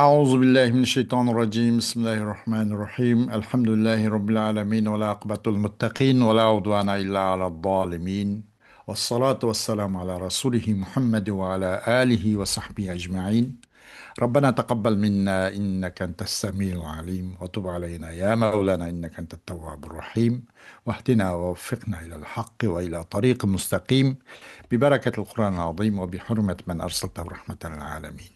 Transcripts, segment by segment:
أعوذ بالله من الشيطان الرجيم بسم الله الرحمن الرحيم الحمد لله رب العالمين ولا عقبة المتقين ولا عدوان إلا على الظالمين والصلاة والسلام على رسوله محمد وعلى آله وصحبه أجمعين. ربنا تقبل منا إنك أنت السميع العليم وتب علينا يا مولانا إنك أنت التواب الرحيم واهدنا ووفقنا إلى الحق وإلى طريق مستقيم ببركة القرآن العظيم وبحرمة من أرسلته رحمة للعالمين.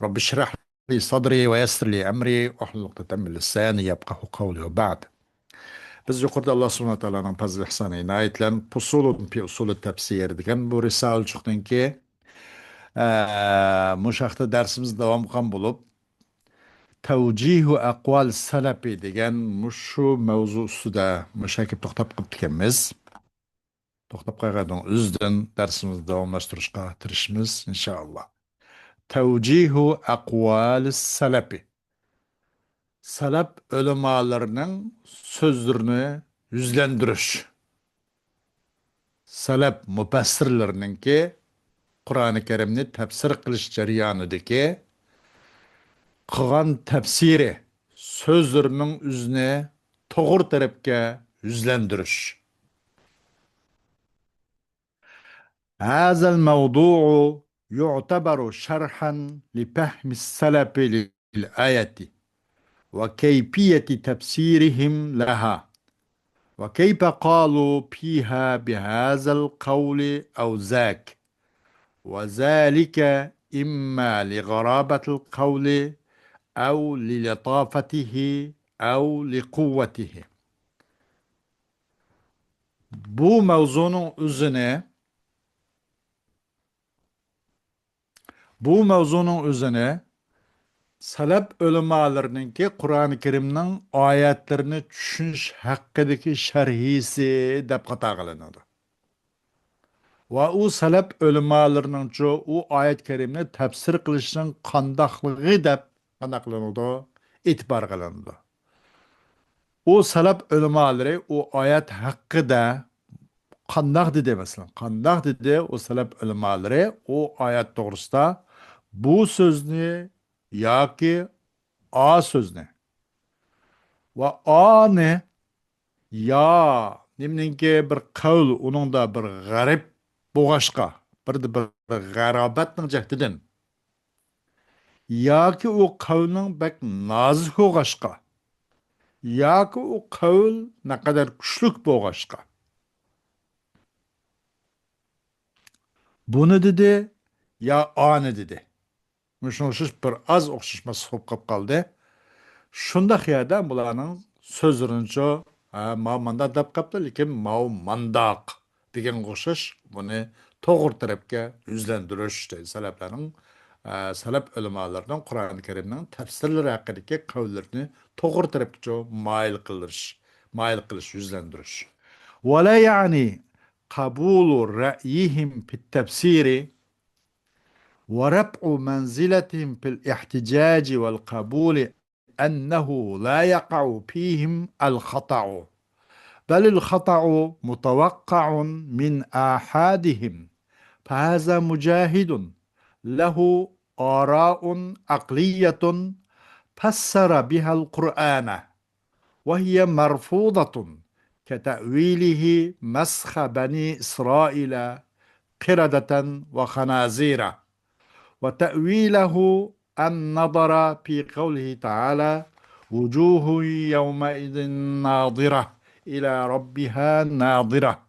رب اشرح لي صدري ويسر لي أمري واحلل عقدة من لساني يفقهوا قولي وبعد. Biz yuqorida Alloh subhanahu va taoloning fazl ihsoni inoyatlan usulun fi usul tafsir degan bu risol chiqdinki, mushaqda darsimiz davom qilgan bo'lib, tavjihu aqval salafi degan mushu mavzu ustida mushakib to'xtab qilib ekanmiz. To'xtab qolgandan o'zidan darsimizni davomlashtirishga tirishimiz inshaalloh. Tavjihu aqval salafi. Salaf ulamalarının sözlerini yüzlendiriş. Salaf mufassirlerinin ki Kur'an-ı Kerim'ni tefsir kılış jarayonidagi qilgan tefsiri sözlerinin üzerine to'g'ri tarafga yüzlendirish. هذا الموضوع يعتبر شرحا لفهم السلف للآية وكيفية تفسيرهم لها وكيف قالوا فيها بهذا القول أو ذاك وذلك إما لغرابة القول أو للطافته أو لقوته. Bu mevzunun üzerine bu mevzunun üzerine Salaf ulamalarınki Kur'an-ı Kerim'nin ayetlerini düşünüş hakkındaki şerhisi deb qata qilinadi. Va u salaf ulamalarının u ayet kerimni tafsir qilishning qandaqligi deb qanday qilinadi? E'tibor qilinadi. U salaf ulamalari u oyat haqida qandaq dedi masalan, qandaq dedi u salaf ulamalari u oyat to'g'risida bu so'zni yoki A so'zni va A ne ya nimninki bir qavl uningda bir g'arib bo'g'ashqa bir g'arobatning jahdidan yoki u qavlning bak nozik bo'g'ashqa yoki u qavl naqadar kuchlik bo'g'ashqa buni dedi ya ani dedi. Müşnüşüş bir az okşuşması so'qib qoldi. Shunda xiyada bularning so'zlarincha ma manda deb qapti, lekin ma mandaq degan o'xshash buni to'g'ri tarafga yuzlantirish deydi salaflarning salaf ulamolarning Qur'oni Karimning tafsirlari haqidagi qavllarini to'g'ri tarafga mayil qilish yuzlantirish. Va la ya'ni qabulu ra'yihim fit tafsiri ورفع منزلتهم في الاحتجاج والقبول أنه لا يقع فيهم الخطأ بل الخطأ متوقع من آحادهم فهذا مجاهد له آراء عقلية فسر بها القرآن وهي مرفوضة كتأويله مسخ بني إسرائيل قردة وخنازير وتأويله النظر في قوله تعالى وجوه يومئذ ناظرة إلى ربها ناظرة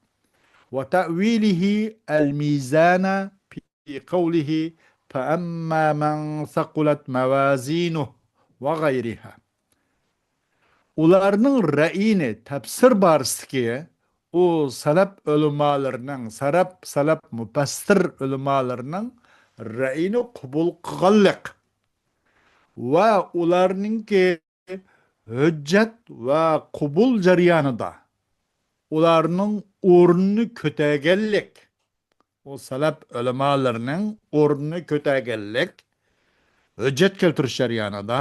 وتأويله الميزان في قوله فأما من ثقلت موازينه وغيرها. Ularning ra'yini tafsir barisiga o salaf ulamolarning salaf mufassir ulamolarning ra'yini qabul qilganlik va ularningki hujjat va qabul jarayonida ularning o'rnini ko'targanlik, o salaf ulamolarning o'rnini ko'targanlik hujjat keltirish jarayonida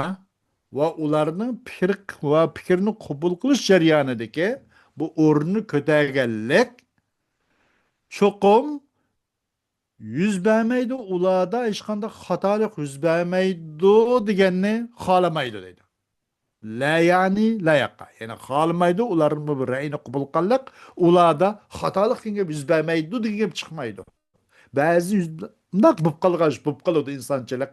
va ularning fikrini qabul qilish jarayonidagi bu o'rnini ko'targanlik cho'qim Yüz bermeydi, ulada işkanda hatalık yüz bermeydi degenini xalamaydı deydi. La yani la yaqa. Yani xalamaydı, uların bu bir reyini kubul qillik, ulada hatalık degen yüz bermeydi degen çıkmaydı. Bazı yüz bundaq bo'lib qolgan bo'lib qoladi insonchilik.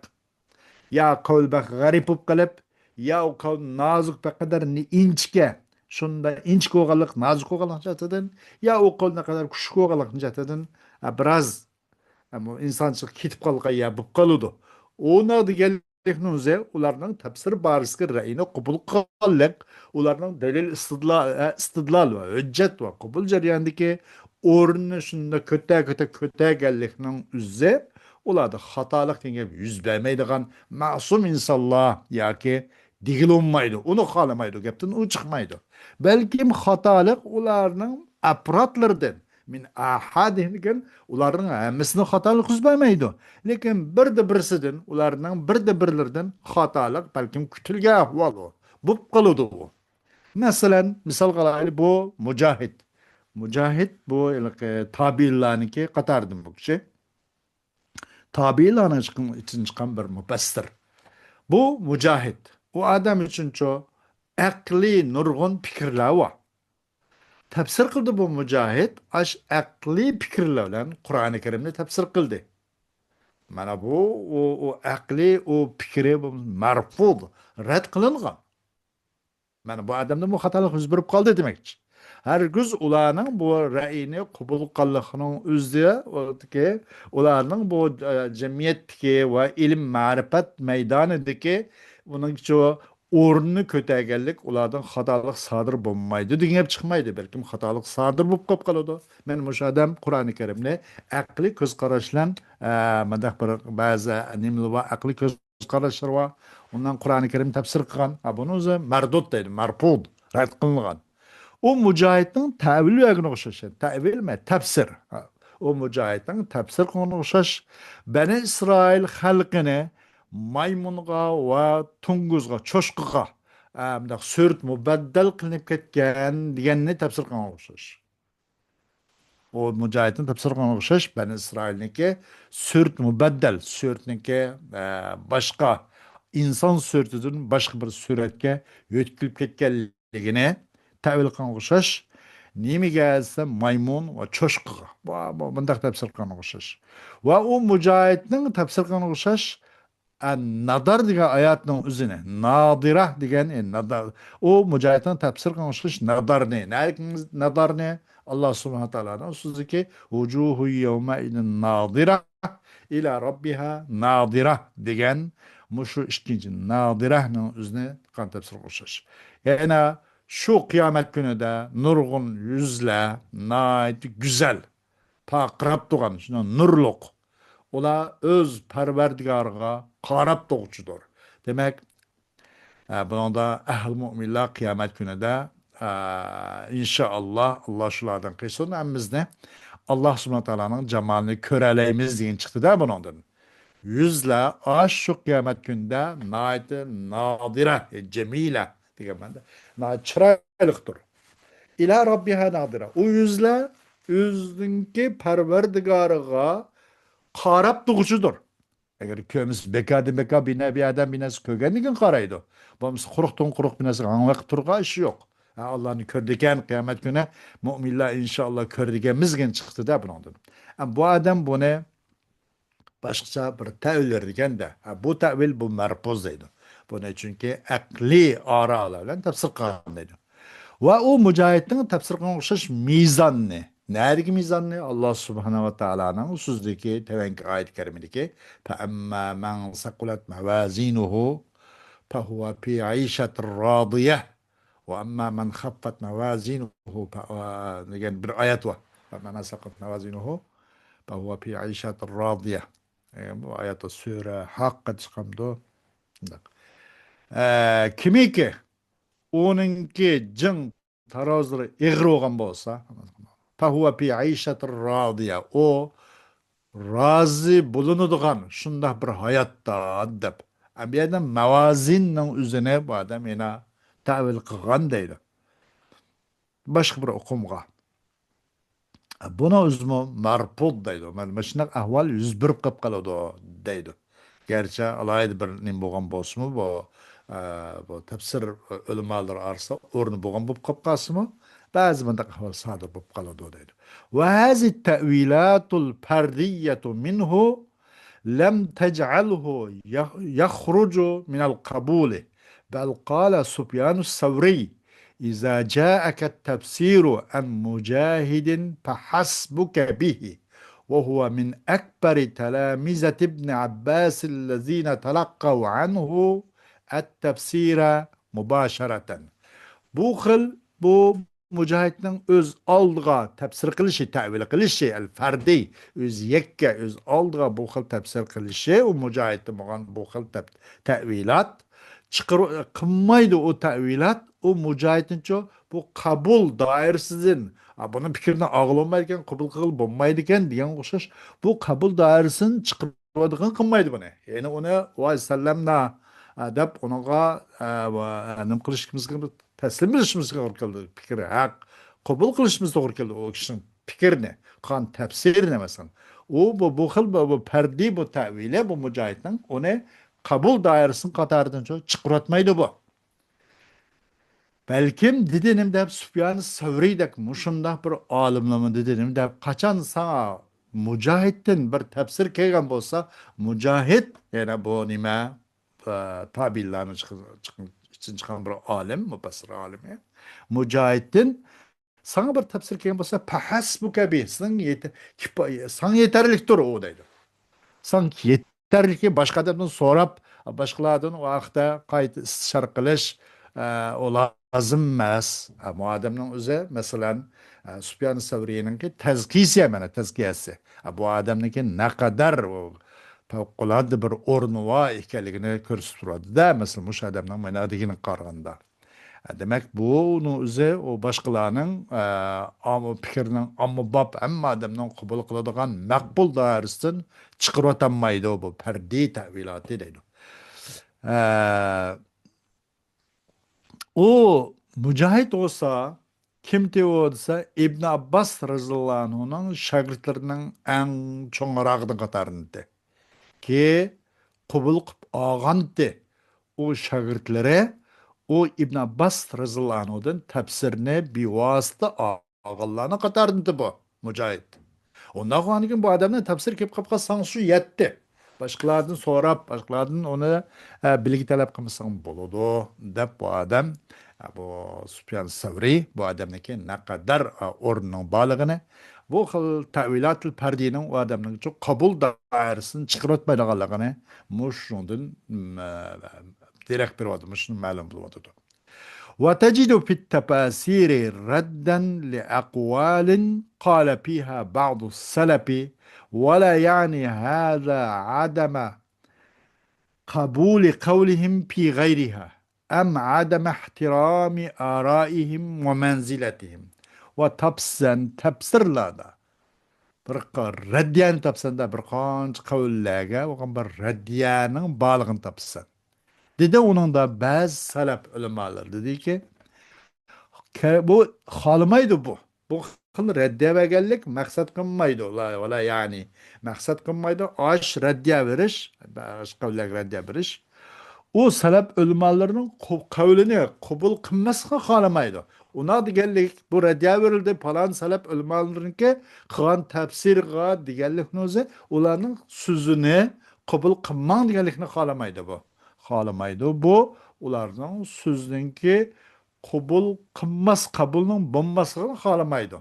Ya kavl bak garip bo'lib qolib, ya o kavl nozik baqadar inchga, shunda inchga bo'lganlik, nozik bo'lganlik jihatidan, ya o kavl naqadar kuchli bo'lganlik jihatidan biroz ama insançılık ketip kalgan ya bu kalıdı. Ona da geldikçe ularning tafsir barisiga ra'yini qabul qilganlik, ularning dalil istidlal va hujjat va qabul jarayonidagi o'rnini shunda ko'taganlikning o'zi ularda xatolik degan yuz bermaydigan ma'sum insonlar yoki digilolmaydi, uni xohlamaydi, gapdan u chiqmaydi. Balkim xatolik ularning aparatlaridan min ahadihim degan ularning hammasini xatolik yuz bermaydi. Lekin birda birsidan, ularning birda birlaridan xatolik balkim kutilgan ahvol u. Bo'lib qoladi u. Masalan, misol qilaylik bu Mujahid. Mujahid bu tabiinlarniki qatoridan bu kishi. Tabiinlarning için chiqqan bir mufassir. Bu Mujahid. U odam uchunchi aqliy nurg'un fikrlar bor. Tafsir qildi bu Mujahid, ash aqliy fikrlar bilan Qur'oni Karimni tafsir qildi. Mana bu o aqliy o fikri marfud, rad qilingan. Mana bu odamda bu xatolik yuz berib qoldi demakchi. Hargiz ularning bu ra'yini qabul qilganligining o'zida ularning bu jamiyatdagi va ilm ma'rifat maydonidagi uning o'rnini ko'targanlik ulardan xatolik sodir bo'lmaydi degan gap chiqmaydi. Balkim xatolik sodir bo'lib qolib qoladi. Men o'sha odam Qur'oni Karimni aqliy ko'z qarash bilan madaq bir ba'zi nimli va aqliy ko'z qarashlar va undan Qur'oni Karim tafsir qilgan. Buni o'zi mardud deydi, marfud, rad qilingan. O Mujohidning ta'vil yo'g'ini o'xshash. Ta'vil emas, tafsir. O Mujohidning tafsir qilgani o'xshash. Bani Isroil xalqini maymunga va tunguzga, cho'shqiga bundoq so'rt mubaddal qilinib ketgan deganni tafsir qilgani o'xshash. O Mujohidning tafsir qilgani o'xshash. Bani Isroilniki so'rt mubaddal, so'rtniki boshqa inson so'rtidan boshqa bir suratga yo'tkilib ketganligini ta'vil qilganga o'xshash. Nimaga desa maymun va cho'shqiga. Bunday tafsir qilganga o'xshash. Va u Mujohidning tafsir qilganga o'xshash nadar degan oyatning o'zini, nadira degan nadar. U Mujohidning tafsir qilganga o'xshash nadarni. Nadarni Allah subhanahu wa ta'alaning so'ziki vujuhu yawma idin nadira ila robbiha nadira degan mushu ikkinchi nadirahning o'zini qan tafsir o'xshash. Yana şu kıyamet günü de nurgun yüzle, nait güzel, taqrab tuğan, şuna nurluk. Ola öz perverdigarıga qarab tuğucudur. Demek, bunun da ehl müminler kıyamet günü de inşallah Allah şulardan kıysun emmizne Allah subhanahu teala'nın cemalini köreleyimiz deyin çıktı da bunundan. Yüzle aş şu kıyamet günde nait nadire, cemile, diye chiroyliqdir. İla Rabbiha nadira. O yüzle o'zinki Parvardigoriga qarab turguchidir. Agar ko'miz beka bina bir odam binasi ko'rgandan qaraydi. Bo'lmasa quruqdan quruq binasi anglab turgan ishi yo'q. Allohni ko'rdigan qiyomat kuni mu'minlar inshaalloh ko'rdiganmizgin chiqdi-da bundan. Bu odam buni boshqacha bir ta'vil berganda, bu ta'vil bu marpuz deydi. Buni chunki aqliy oralar bilan tafsir qilgan deydi. Va u Mujohidning tafsir qilgan o'xshash mizonni, narigi mizonni Alloh subhanahu va taolaning so'zidagi tevanki oyat karimidagi fa amma man saqulat mawazinuhu fa huwa fi 'ayshatir radiyah va amma man khaffat mawazinuhu degan bir oyat bor. Fa man saqat mawazinuhu fa huwa fi 'ayshatir radiyah. Bu oyat sura Haqqa chiqamdi. Kimiki onunki cın tarozları eğri olan bolsa fahuva fi aişatir radiya o razı bulunuduğun şunda bir hayatta addep. Bir adam mavazinnin üzerine bu adam yine tavil kılgan deydi. Başka bir okumga. buni o'zimi marpud deydi. Mana shunaqa ahvol yuz berib qolib qoladi deydi. Gerçi alayda bir nim bo'lgan bo'lsinmi bu tafsir ulamolar orasida o'rni bo'lgan bo'lib qolib qolsinmi, ba'zi bunday ahvol sodir bo'lib qoladi deydi. Va hazi ta'vilatul fardiyatu minhu لم تجعله يخرج من القبول، بل قال سفيان الثوري: إذا جاءك التفسير عن مجاهد فحسبك به، وهو من أكبر تلامذة ابن عباس الذين تلقوا عنه التفسير مباشرة. Bu Mücahit'in öz aldığa tefsir kılışı, tevil kılışı, el ferdi, öz yekke, öz aldığa bu xil tefsir kılışı, o Mücahit'in bu xil tevilat, çıkır, kımmaydı o tevilat, o Mücahit'in ço, bu kabul dairesizin, bunun fikrinden ağlamayken, kabul kıl bulmaydıken diyen koşuş, bu kabul dairesinin çıkırmadıkını kımmaydı bunu. Yani ona, o sellemna, deb unaqa nim qilishimizga taslim bo'lishimizga to'g'ri keldi. Fikri haq qabul qilishimiz to'g'ri keldi. O kishining fikrini, qon tafsirini masalan. Bu xil bu fardiy bu tavili bu mujohidning uni qabul doirasini qatoridan chiqaratmaydi bu. Belkim dedim deb Süfyan Savriydek muşundaq bir alimlama dedim deb kaçan sana Mücahit'tin bir tefsir kelgan bolsa Mücahit yani bu nima tabirlarni için çıkan bir alim, müfessir alimi. Mücahit'tin sana bir tefsir kelgan bolsa fahasbuka bi sana yeterlikdir o deydi. Sanki yeterli ki başka adamdan sorap, başkalardan o haqda qayta istişare qilish o lazım emas. Bu adamның o'zi masalan Sufyan Savriyninki tezkiyesi mana tezkiyesi. Bu adamniki naqadar o favqulodda bir o'rni var ekanligini ko'rsatib turadi-da, masalan, o'sha odamning mana deganini qaraganda. Demek bunu o'zi o başkalarının fikrining ommabop hamma odamning qabul qiladigan maqbul doirasidan chiqarib o'tolmaydi bu fardiy ta'viloti deydi. O Mücahit olsa kimdi o desa İbn Abbas radhiyallohu anhu'nun şagirdlarining eng cho'ngrog'ining qatorida ki qabul qilib olgandi. O şagirdlari o İbn Abbas radhiyallohu anhu'dan tefsirini bevosita olganlarning qatorida bu Mücahit. Ondan sonra bu adamın tefsir kelib qolib qolsa shu yetdi. Başkalardan sorap, başkalardan onu bilgi talep kılmasın buludu. Dep bu adam, bu Süfyan Savri, bu adamdaki ne kadar orunun balığını, bu xil tevilat-ı perdinin o adamın çok kabul dairesini çıkartmayacağını, muşundan direkt bir adım, muşun malum buludu. وتجد في التفاسير ردا لأقوال قال فيها بعض السلف ولا يعني هذا عدم قبول قولهم في غيرها أم عدم احترام آرائهم ومنزلتهم وتبسر لنا برقا رديان تبسن دا برقانج قول لاغا وقام بر رديان بالغن تبسن dedi onun da bazı salaf ulemalar dedi ki bu xalamaydı bu. Bu xil reddiye gellik maksat kılmaydı. Ola yani maksat kılmaydı. Aş reddiye veriş. Başka reddiye veriş. O salaf ulemalarının kavlini kabul kılmasını xalamaydı. Ona da gellik bu reddiye verildi. Falan salaf ulemalarının ki kılan tefsir ga digellik noze. Onların sözünü kabul kılman digellikini xalamaydı bu. Xalamaydı bu. Onların sözününki qabul qilmas qabulning bo'lmasligini xohlamaydi.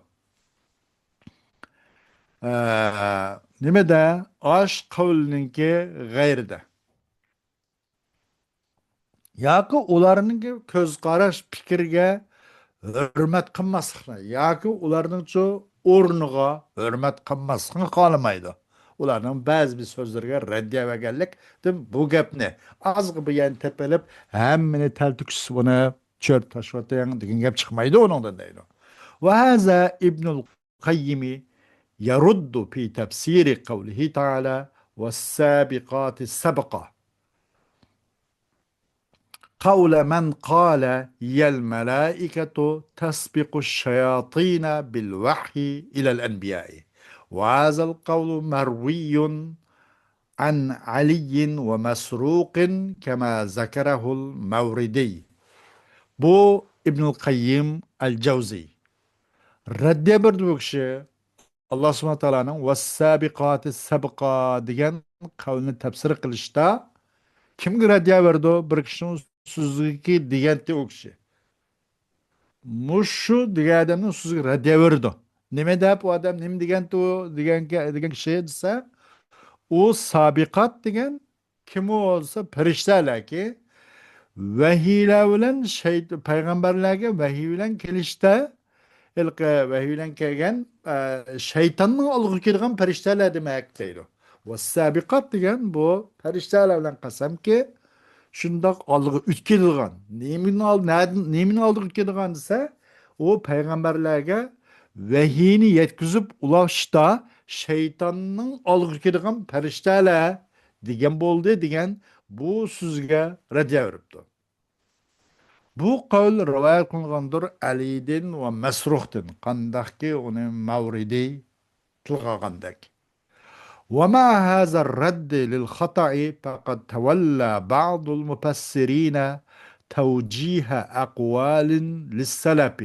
Nimada? Osh qavlninki g'ayrida. Yoki ularning ko'z qarash fikriga hurmat qilmaslikni yoki ularning o'rniga hurmat qilmaslikni xohlamaydi. Ularning ba'zi bir so'zlarga raddiya berganlik deb bu gapni ozg'i bu yani tepelib hammani taltukis buni çöp taşıvatayang degan gap chiqmaydi onundan deydi. Ve haza İbnül Qayyimi yaruddu fi tefsiri kavlihi ta'ala ve sabiqati sabqa. قول من قال يا الملائكة تسبق الشياطين بالوحي إلى الأنبياء. وهذا القول مروي عن علي ومسروق كما ذكره الموردي. Bu İbnül Kayyim el-Cevzi. Reddiye bir bu kişi Allah subhanahu teala'nın "Ves-sâbikâti sebqa" degan kavlini tefsir kılışta kimga reddiye verdi o? Bir kişinin sözlüğü degenti o kişi. Muşu degan adamning so'ziga reddiye verdi. Nima deb o adam nima degenti o degan kishi desa, u sabiqat degan kim u olsa farishtalarki vahiylar bilan payg'ambarlarga vahiy bilan kelishda ilk vahiy bilan kelgan shaytonning olg'iga kelgan farishtalar demak deydi. Va sabiqat degan bu farishtalar bilan qasamki shundoq olg'a o'tkazilgan. Nemin olg'a o'tkazilgan desa, u payg'ambarlarga vahiyni yetkazib ulashda shaytonning olg'a kelgan farishtalar degan bo'ldi degan bu so'zga raddiya beribdi. Bu qavl rivoyat qilingandir Ali'din va Masruhdan, qandaqki uni Mavridi tilga olgandek. ومع هذا الرد للخطأ فقد تولى بعض المفسرين توجيه أقوال للسلف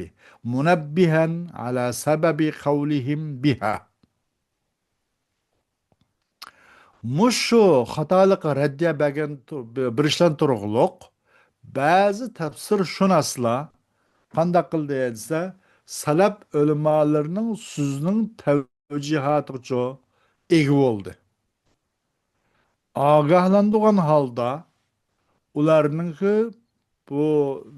منبها على سبب قولهم بها. Muşu hatalık reddiye birişten turugluq bazı tefsir şunasla qandaq qildi desa salaf ulamolarının sözünün tevcihatıqçı egi oldu. Agahlandıgan halda ularningki bu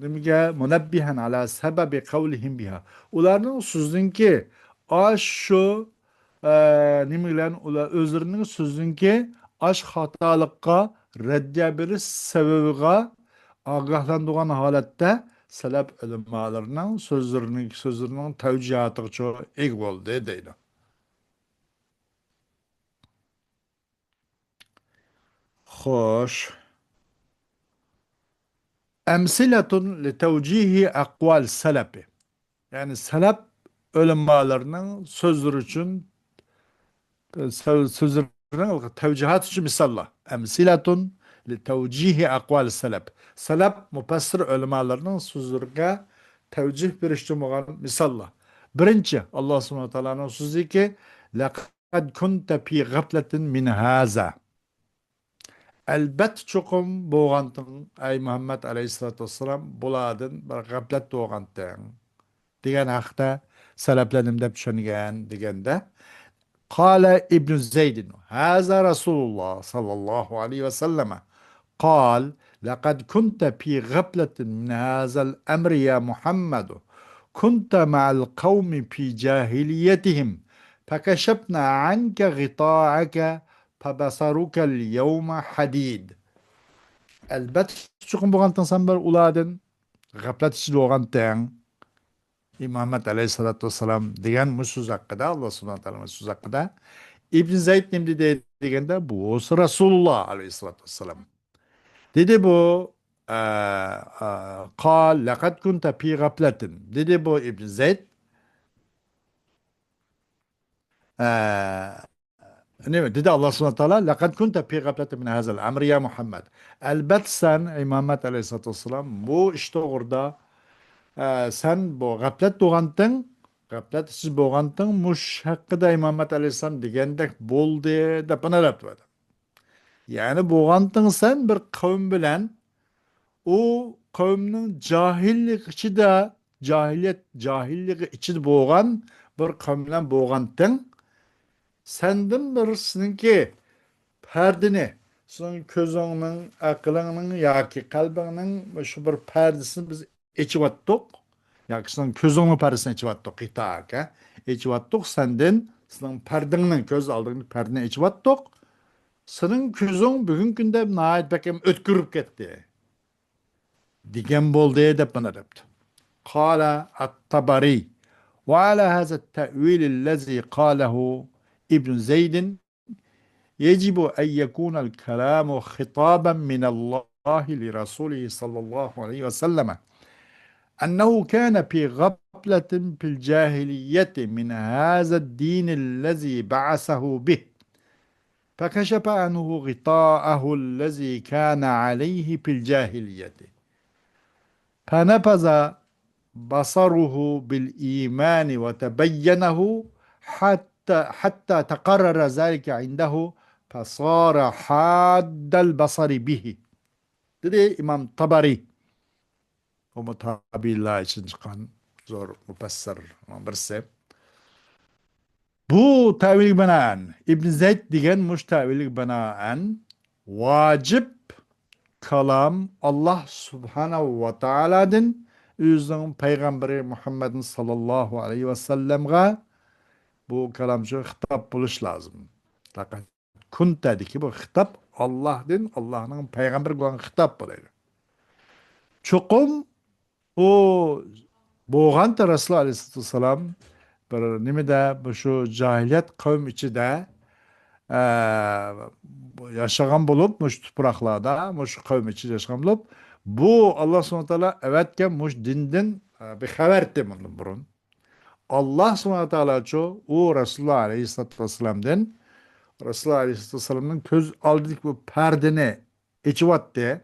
nimaga munabbihan ala sababi qavlihim biha. Ularning so'zinki aş şu nima bilan ular o'zlarining so'zinki aş xatolikqa raddiya berish sababiga agahlandıgan holatda salaf ulamolarning so'zlarining tavjihatiga eg bo'ldi deydi. Xo'sh. Emsiletun li tevcihi akval salafi. Yani salaf ulemalarının sözleri için sözlerinin tevcihat için misallar. Emsiletun li tevcihi akval salaf. Salaf mufassir ulemalarının sözlerine tevcih beriştirmeyen misallar. Birinci Allah subhanahu wa ta'ala'nın sözü ki لَقَدْ كُنْتَ فِي غَفْلَةٍ مِنْ هَذَا. Elbet çokum boğantın ey Muhammed Aleyhisselatü Vesselam buladın bir gaflet boğantın diyen haqda salaflanim deb tushungan deganda Qala İbn Zeydin haza Rasulullah sallallahu aleyhi ve sellem قال لقد كنت في غفلة من هذا الأمر يا محمد كنت مع القوم في جاهليتهم فكشفنا عنك غطاءك فبصرك اليوم حديد. Elbette çokum boğantın sen bir uladın gaflet içi boğantın Muhammed Aleyhisselatü Vesselam diyen bu söz hakkında Allah subhanahu teala söz hakkında İbn Zeyd nemdi degende bu olsa Resulullah Aleyhisselatü Vesselam dedi bu قال لقد كنت في غفلة dedi bu İbn Zeyd ne dedi Allah subhanahu teala لقد كنت في غفلة من هذا الأمر يا محمد. Elbette sen Muhammed Aleyhisselatü Vesselam bu işte orada sen bu gaflet doğantın gaflet siz boğantın muş hakkında Muhammed Aleyhisselam degendek boldu da bana yaptı. Yani boğantın sen bir kavim bilen o kavminin cahillik içinde cahillik içinde boğan bir kavim bilen boğantın senden birisininki perdini senin közünün, aklının yoki qalbinin şu bir perdesini biz içip attık. Yoki senin közünün perdesini içip attık. İtaaka. İçip attık senden senin perdinin köz aldığın perdini içip attık. Senin közün bugün günde nahit bekim ötkürüp gitti. Digen boldu dep bana depti. Kala at-Tabari ve ala hazet te'vil lezi kalehu İbn Zeydin يجب أن يكون الكلام خطابا من الله لرسوله صلى الله عليه وسلم أنه كان في غفلة في الجاهلية من هذا الدين الذي بعثه به، فكشف عنه غطاءه الذي كان عليه في الجاهلية، فنفذ بصره بالإيمان وتبينه حتى تقرر ذلك عنده، فصار حاد البصر به. Dedi İmam Tabari, o mutabiler için çıkan zor müfessir birisi. Bu tevil binaen İbn Zeyd degan muş tevil binaen vacip kalam Allah subhanahu ve ta'aladın özünün peygamberi Muhammedin sallallahu aleyhi ve sellem'e bu kalamcı hitap buluş lazım. Fakat kun dedi ki bu hitap Allah'ın peygamberi olan hitap bulaydı. Çokum o boğan da Resulullah aleyhisselam bir nimede bu şu cahiliyet kavim içi de yaşagan bulup muş topraklarda muş kavim içi yaşagan bulup bu Allah subhanahu teala evetken muş dindin bir haberdi bunun burun. Allah subhanahu teala ço o Resulullah aleyhisselatü vesselam'dan Resulullah aleyhisselatü vesselam'ın köz aldık bu perdeni içivattı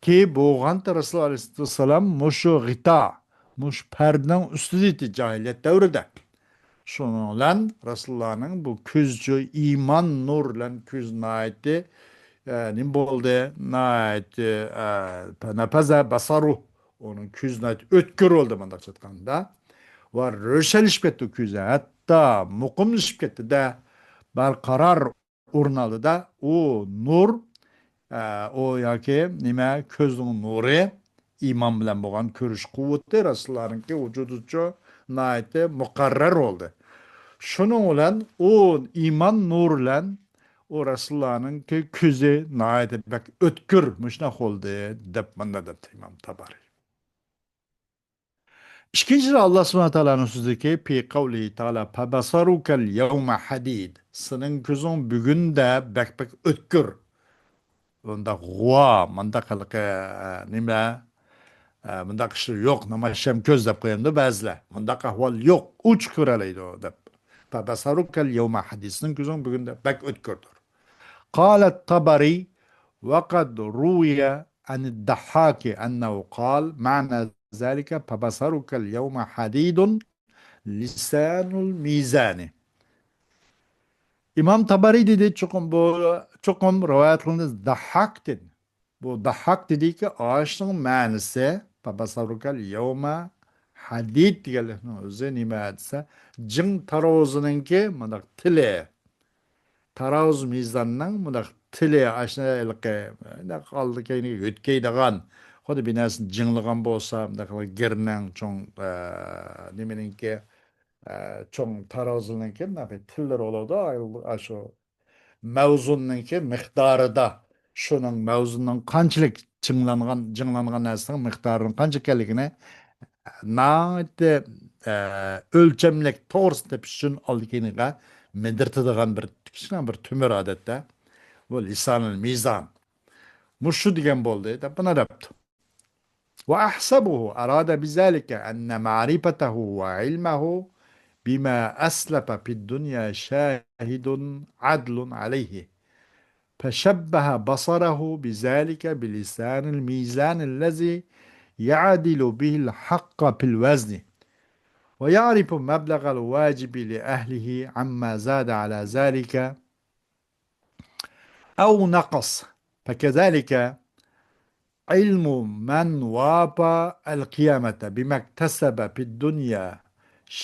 ki boğan da Resulullah aleyhisselatü vesselam muşu gita muş perdenin üstüdeydi cahiliyet devrede. Şununla Resulullah'ın bu küzcü iman nurla küz naiti nim boldu naiti napaza basaru onun küz naiti ötkür oldu mandak çatkanda var röşelişip etti küze hatta mukumlışıp etti de barqarar urnalı da o nur o yaki nime közün nuru iman bilen boğan körüş kuvveti Resulullah'ınki vücuducu naiti mukarrer oldu. Şunun bilen o iman nurla o Resulullah'ın ki küzü naiti bek ötkür müşnak oldu dep manda da İmam Tabari. İkinci Allah subhanahu teala'nın sözü ki pi kavli teala fabasarukel yevme hadid. Senin közün bugün de bek ötkür. Onda guva manda kalık nime manda kışır yok nama şem köz dep koyamdı bazılar. Manda kahval yok uç kıralıydı o dep. Fabasarukel yevme hadid. Senin közün bugün de bek ötkürdür. قال الطبري وقد روي عن الضحاك أنه قال معنى ذلك فبصرك اليوم حديد لسان الميزان. İmam Tabari dedi çokum rivayet kılınız Dahhak dedi. Bu Dahhak dedi ki ağaçın manisi فبصرك اليوم hadid diyelim özü nime etse cın tarazınınki mıdak tile taraz mizanның mıdak tile aşına ilke ne kaldı ki ötkeydiğen Hadi binasin cınlıgan bolsa mıdak gernen çoğun nimeninki çoğun tarazınınki ne be tiller oldu aşo mevzununki miktarı da şunun mevzunun kançılık cınlangan nesinin miktarının kançıkelligini naite ölçemlik toğrısı tepişin aldıkiniga medirtidigan bir kichkina bir tümür adette bu lisanul mizan muşu degan boldu da buna depti ve ahsabuhu arada bizalika enne ma'rifatahu ve ilmahu bima aslafa fid dunya şahidun adlun aleyhi فشبه بصره بذلك بلسان الميزان الذي يعدل به الحق في الوزن ويعرف مبلغ الواجب لأهله عما زاد على ذلك أو نقص فكذلك علم من وافى القيامة بما اكتسب في الدنيا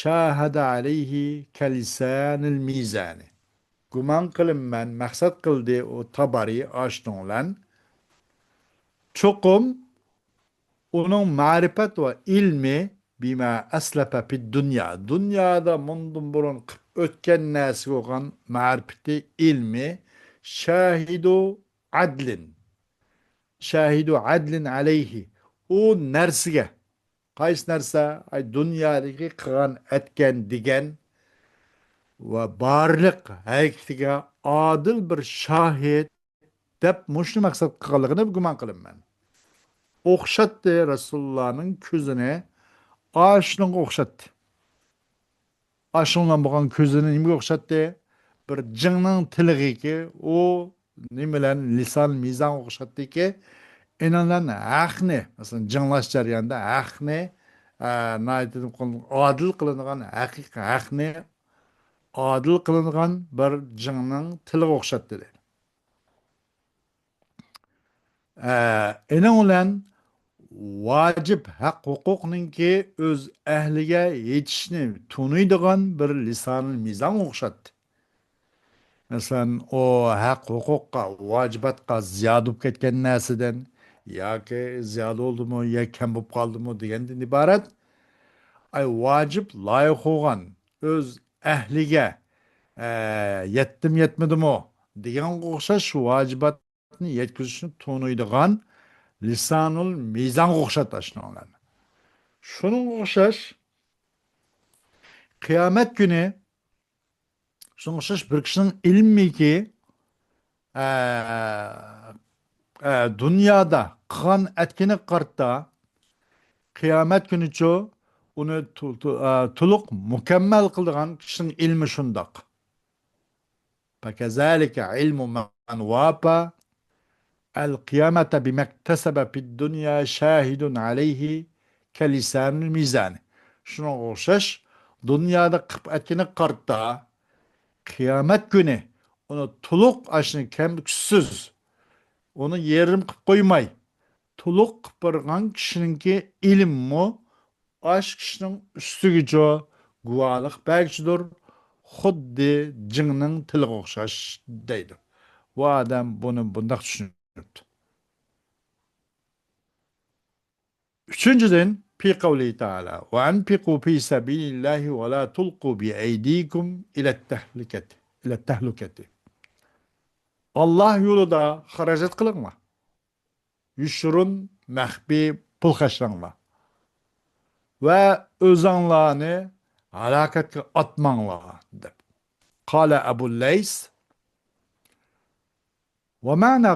شاهد عليه كلسان الميزان. Guman kılınmen, maksat kıldığı o tabari açtığından çokum onun marifet ve ilmi bima eslefe fid dünya. Dünyada mundan burun ötken nasi olan marifeti ilmi şahidu adlin. Şahidu adlin aleyhi. O nersige. Kays nerse ay dünyadaki kılan etken digen ve barlık hareketiga adil bir şahit deb mushuni maqsad qilganligini gumon qilaman. O'xshatdi Rasulullohning ko'zini ashunga o'xshatdi. Ashundan bo'lgan ko'zini nimaga o'xshatdi? Bir jinning tiliga u nima bilan lisan mizon o'xshatdiki, inanan haqni, masalan, jinglash jarayonida haqni adil qilingan haqiqiy haqni adil qilingan bir jinning tiliga o'xshatdi dedi. Ening bilan vacib haq huquqninki o'z ahliga yetishni tunuydigan bir lisonil mizon o'xshatdi. Masalan, o haq huquqqa, vacibatqa ziyoda bo'lib ketgan narsadan yoki ziyoda bo'ldimi yo kam bo'lib qoldimi degandan iborat ay vacib loyiq bo'lgan o'z ahliga yetdim yetmadimi deganga o'xshash vajibatni yetkazishni tunuydigan lisanul mizonga o'xshatashni. Şunun o'xshash qiyomat kuni shunga o'xshash bir kishining ilmiki dunyoda qilgan atkini qarta qiyomat kunicha uni to'liq mukammal qiladigan kishining ilmi shundoq. Fakazalika ilmu man wapa el-kıyamete bimektesebe fid dünya şahidun aleyhi kelisanul mizani. Şuna o'xshash dünyada qilib atkini qarta qiyomat kuni uni to'liq ashni kamsiz uni yerim qilib qo'ymay to'liq qilib bergan kishiningki ilmi ash kishining ustigacha guvohlik bergichidir, xuddi jinning tiliga o'xshash deydi. Bu odam buni bundoq tushunibdi. Üçüncüden fi kavli Teala ve anfiqu fi sabilillahi ve la tulqu bi eydikum ila tehluketi. Allah yolunda haracet kılınma. Yüşürün mehbi pul haşlanma. Ve özanlarını halakatke atmanla. Kale Ebu Leys ومعنى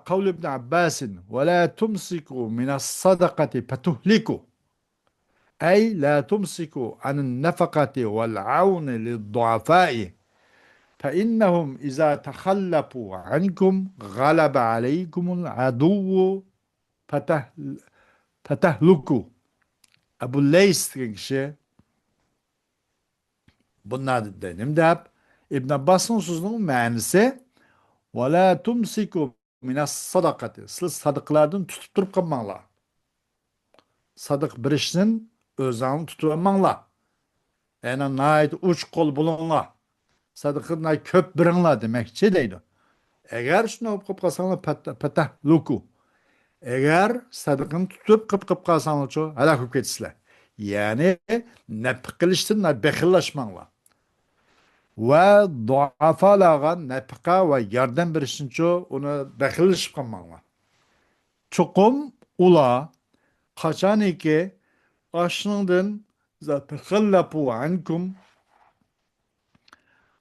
قول ابن عباس ولا تمسكوا من الصدقة فتهلكوا أي لا تمسكوا عن النفقة والعون للضعفاء فإنهم إذا تخلفوا عنكم غلب عليكم العدو فتهلكوا. Ebu Leys kişi bunlar dedim de İbn Abbas'ın sözünün manisi وَلَا تُمْسِكُوا مِنَ الصَّدَقَةِ Siz sadıklardan tutup durup kalmanlar. Sadık bir işinin özünü tutup almanlar. Yani nait uç kol bulunlar. Sadıkın nait köp birinlar demekçi deydi. Eğer şunu yapıp kalsanlar petahluku. Eğer sadıkın tutup kıp kalsanlar çoğu helak hüp geçsinler. Yani nepik kılıştın, bekillaşmanlar. Ve duafalarga nafaka ve yardım berişince onu bekilişip kalmanlar. Çokum ula kaçaniki aşnından zatıkıllapu ankum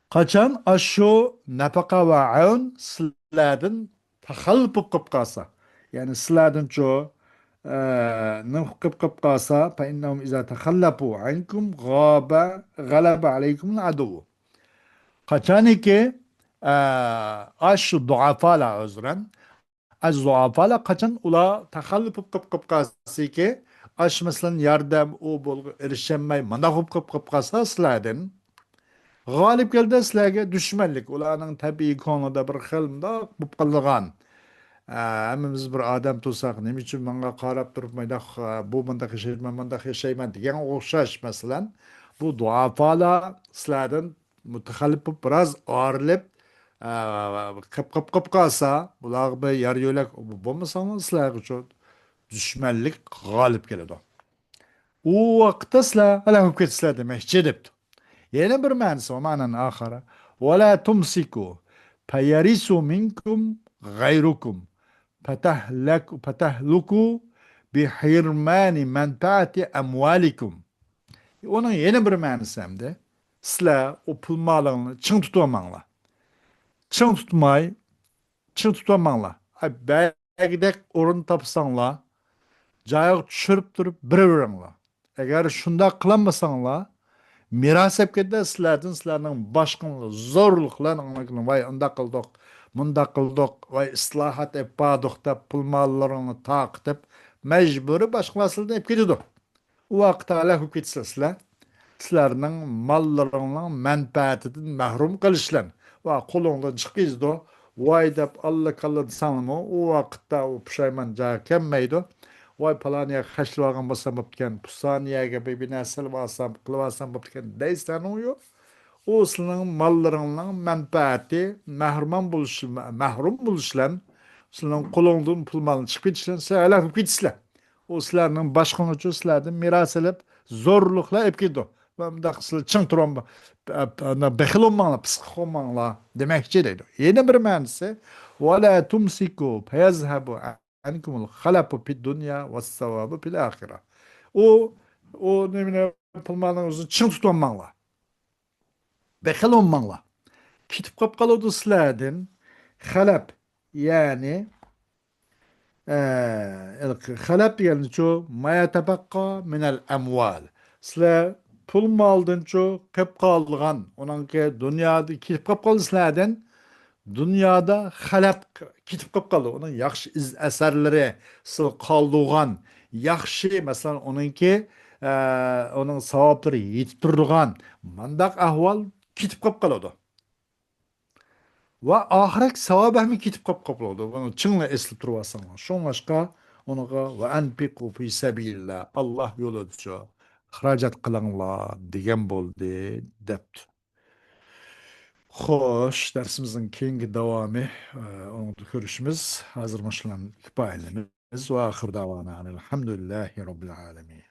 kaçan aşu nafaka ve aun sizlerden takhalpup kalsa. Yani sizlerden çoğu nıfkıp kalsa fe innahum iza takhallapu ankum galaba aleykumul aduvu. Kaçaniki aş duafala özren az duafala kaçan ula takhallup kıp kalsı ki aş mesela yardım o bol erişemey manda kıp kalsa sizlerden galip geldi sizlerge düşmanlık ulanın tabii konuda bir xilmda bu kalgan. Hemmimiz bir adam tutsak ne için bana qarab durmayda bu manda yaşayman degan o'xshash mesela bu duafala sizlerden mutaxallip biraz ağırlıp kıp kalsa bular bir yarı yolak bulmasanız sizler için düşmanlık galip geledi. O vakitte sizler hala hükmet sizler demek edipti. Yeni bir manası o manen ahara وَلَا تُمْسِكُوا فَيَرِسُوا مِنْكُمْ غَيْرُكُمْ فَتَهْلُكُوا بِحِرْمَانِ مَنْفَعَةِ أَمْوَالِكُمْ. Onun yeni bir manası hem de sizler o pul malını çın tutuyormanlar. Çın tutmay Çın tutamanglar. Bägidek orun tapsanglar, jaýyk düşürüp durup bir-biringlar. Eger şunda kılanmasaňlar, miras hep ketdi sizlerden, sizlerning başkyňly zorluklar aňlakyň, vay unda kıldyk, munda kıldyk, vay islahat etpadyk dep pul mallaryny takyp mejburi başgalar sizlerden hep ketdi. O wagtda hala hukuk etsizler. Sizlerning mallarynyň menfaatinden mahrum kılışlan. Wa koluňdan çykýyzdy. Vay dep alla kalla desaňmy, o wagtda o puşaýman jaý kelmeýdi. Vay palanyýa haşlagan bolsam bopken, pusanyýaga bir näsel bolsam, kılybasam bopken deýsen oýu. O sizlerning mallarynyň menfaati mahrum boluşlan, sizlerning koluňdan pul malyny çykyp gitişlen, siz hala hukuk etsizler. O sizlerning başgaň üçin sizlerden miras alyp zorlukla hep gitdi. Ben de kısıl çın turan bekil olmanla, psıkik olmanla demekçi deydi. Yeni bir mənisi وَلَا تُمْسِكُوا فَيَذْهَبُوا عَنْكُمُ الْخَلَفُ فِي الدُّنْيَا وَالسَّوَابُ فِي الْآخِرَةِ. O nemine yapılmanızı çın tutanmanla, bekil olmanla. Kitip kapkalıdı sizlerden halap yani halap yani şu ma yetebekka minel emval. Sizler pul maldan şu kep kalgan. Onanki dünyada kitip kapkalı sizlerden dünyada halap kitip kapkalı. Onun yaxşı eserleri sil kaldıgan. Yaxşı mesela onunki onun savapları yetip durgan. Mandak ahval kitip kapkalıdı. Va ahiret sevabı hem kitip kapkapladı. Bunu çınla eslip durvasanlar. Şoňlaşka onuga ve enfiqu fi sabilillah. Allah yoludyça haracat kılаңlar degen boldy depdi. Hoş, dersimizin keyingi dawamy, onu görüşimiz. Hazır başlan kipaýelimiz ve ahir davana elhamdülillahi rabbil alamin.